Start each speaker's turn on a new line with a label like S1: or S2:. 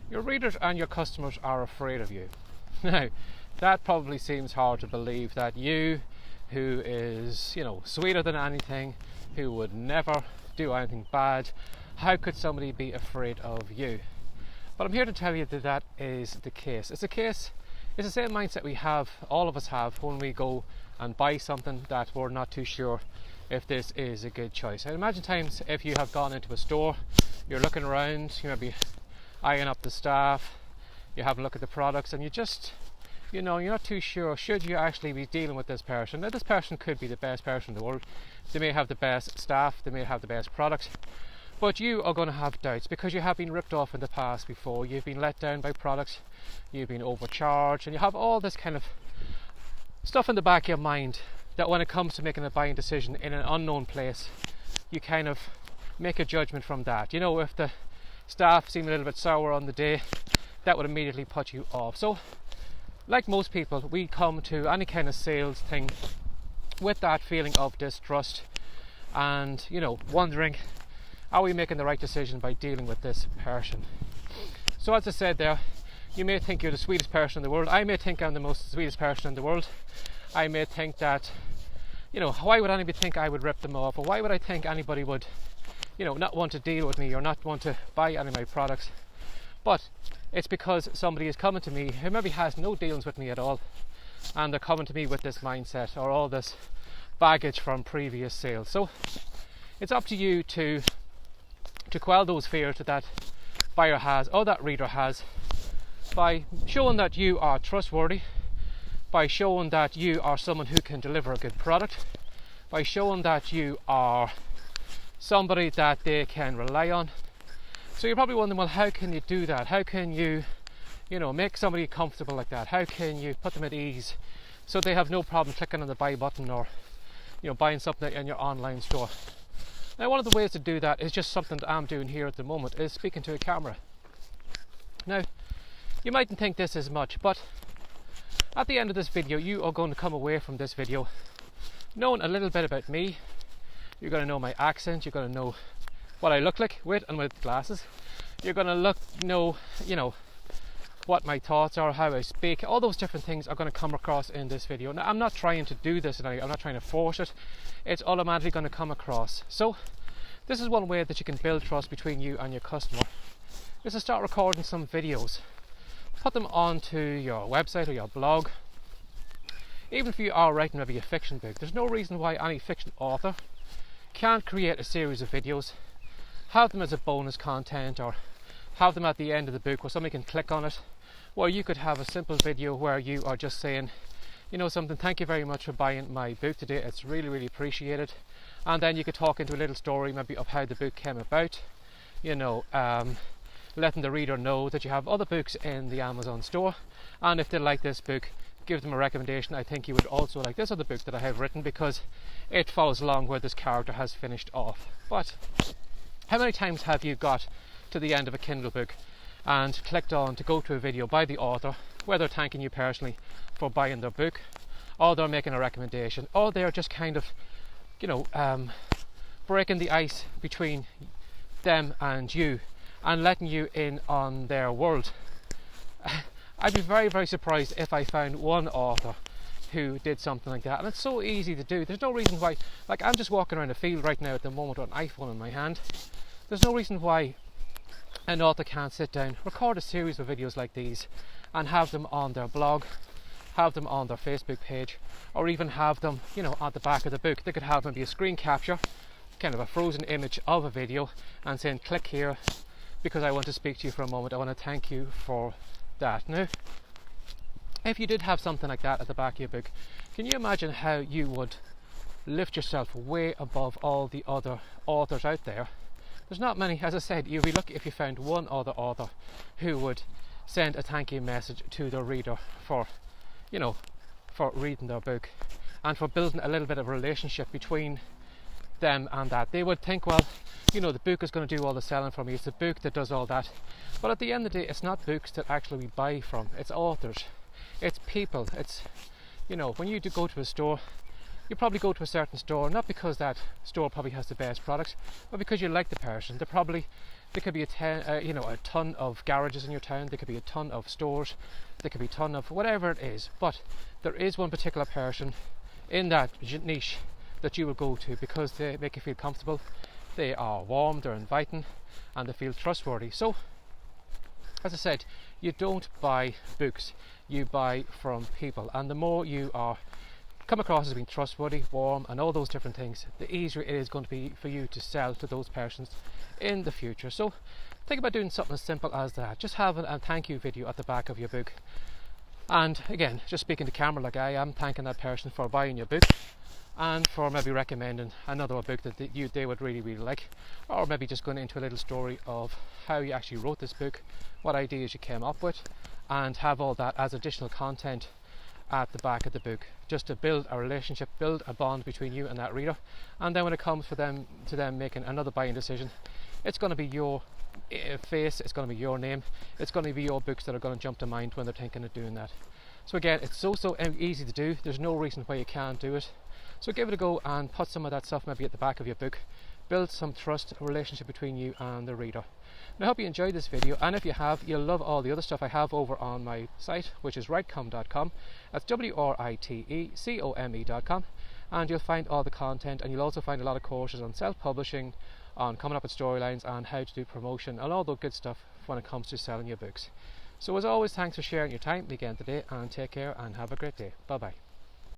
S1: Your readers and your customers are afraid of you. Now, that probably seems hard to believe, that you, who is, sweeter than anything, who would never do anything bad, how could somebody be afraid of you? But I'm here to tell you that that is the case. It's the same mindset we have, all of us have, when we go and buy something that we're not too sure if this is a good choice. I imagine times if you have gone into a store, you're looking around, you might be eyeing up the staff, you have a look at the products, and you're not too sure, should you actually be dealing with this person? Now, this person could be the best person in the world. They may have the best staff, they may have the best products, but you are going to have doubts because you have been ripped off in the past before. You've been let down by products, you've been overcharged, and you have all this kind of stuff in the back of your mind that when it comes to making a buying decision in an unknown place, you kind of make a judgment from that. If the staff seem a little bit sour on the day, that would immediately put you off. So, like most people, we come to any kind of sales thing with that feeling of distrust and, wondering, are we making the right decision by dealing with this person? So as I said there, you may think you're the sweetest person in the world. I may think I'm the most sweetest person in the world. I may think that, why would anybody think I would rip them off? Or why would I think anybody would, not want to deal with me or not want to buy any of my products? But it's because somebody is coming to me who maybe has no dealings with me at all, and they're coming to me with this mindset or all this baggage from previous sales. So it's up to you to quell those fears that buyer has or that reader has by showing that you are trustworthy, by showing that you are someone who can deliver a good product, by showing that you are somebody that they can rely on. So you're probably wondering, well, how can you do that? How can you, make somebody comfortable like that? How can you put them at ease so they have no problem clicking on the buy button or, buying something in your online store? Now, one of the ways to do that is just something that I'm doing here at the moment, is speaking to a camera. Now, you mightn't think this is much, but at the end of this video, you are going to come away from this video knowing a little bit about me. You're going to know my accent, you're going to know what I look like with and with glasses. You're going to know, what my thoughts are, how I speak. All those different things are going to come across in this video. Now, I'm not trying to do this, I'm not trying to force it. It's automatically going to come across. So this is one way that you can build trust between you and your customer, is to start recording some videos. Put them onto your website or your blog. Even if you are writing maybe a fiction book, there's no reason why any fiction author can't create a series of videos, have them as a bonus content, or have them at the end of the book where somebody can click on it, where you could have a simple video where you are just saying, something, thank you very much for buying my book today, it's really, really appreciated. And then you could talk into a little story maybe of how the book came about, letting the reader know that you have other books in the Amazon store, and if they like this book, give them a recommendation. I think you would also like this other book that I have written because it follows along where this character has finished off. But how many times have you got to the end of a Kindle book and clicked on to go to a video by the author where they're thanking you personally for buying their book, or they're making a recommendation, or they're just kind of breaking the ice between them and you and letting you in on their world? I'd be very, very surprised if I found one author who did something like that. And it's so easy to do. There's no reason why, I'm just walking around a field right now at the moment with an iPhone in my hand. There's no reason why an author can't sit down, record a series of videos like these and have them on their blog, have them on their Facebook page, or even have them, at the back of the book. They could have maybe a screen capture, kind of a frozen image of a video, and saying, click here because I want to speak to you for a moment. I want to thank you for that. Now, if you did have something like that at the back of your book, can you imagine how you would lift yourself way above all the other authors out there? There's not many. As I said, you'd be lucky if you found one other author who would send a thank you message to their reader for reading their book and for building a little bit of a relationship between them and that. They would think, well, the book is going to do all the selling for me, it's the book that does all that. But at the end of the day, it's not books that actually we buy from, it's authors, it's people. It's when you do go to a store, you probably go to a certain store, not because that store probably has the best product, but because you like the person. There could be a ton of garages in your town, there could be a ton of stores, there could be a ton of whatever it is, but there is one particular person in that niche that you will go to because they make you feel comfortable, they are warm, they're inviting, and they feel trustworthy. So, as I said, you don't buy books, you buy from people, and the more you are come across as being trustworthy, warm, and all those different things, the easier it is going to be for you to sell to those persons in the future. So think about doing something as simple as that. Just have a thank you video at the back of your book, and again, just speaking to camera like I am, thanking that person for buying your book and for maybe recommending another book that they would really like, or maybe just going into a little story of how you actually wrote this book, what ideas you came up with, and have all that as additional content at the back of the book, just to build a relationship, build a bond between you and that reader. And then when it comes to them making another buying decision, it's going to be your face, it's going to be your name, it's going to be your books that are going to jump to mind when they're thinking of doing that. So again, it's so easy to do, there's no reason why you can't do it. So give it a go and put some of that stuff maybe at the back of your book. Build some trust, a relationship between you and the reader. And I hope you enjoyed this video, and if you have, you'll love all the other stuff I have over on my site, which is writecome.com. That's WRITECOME.com, and you'll find all the content, and you'll also find a lot of courses on self-publishing, on coming up with storylines, and how to do promotion, and all the good stuff when it comes to selling your books. So as always, thanks for sharing your time again today, and take care and have a great day. Bye bye.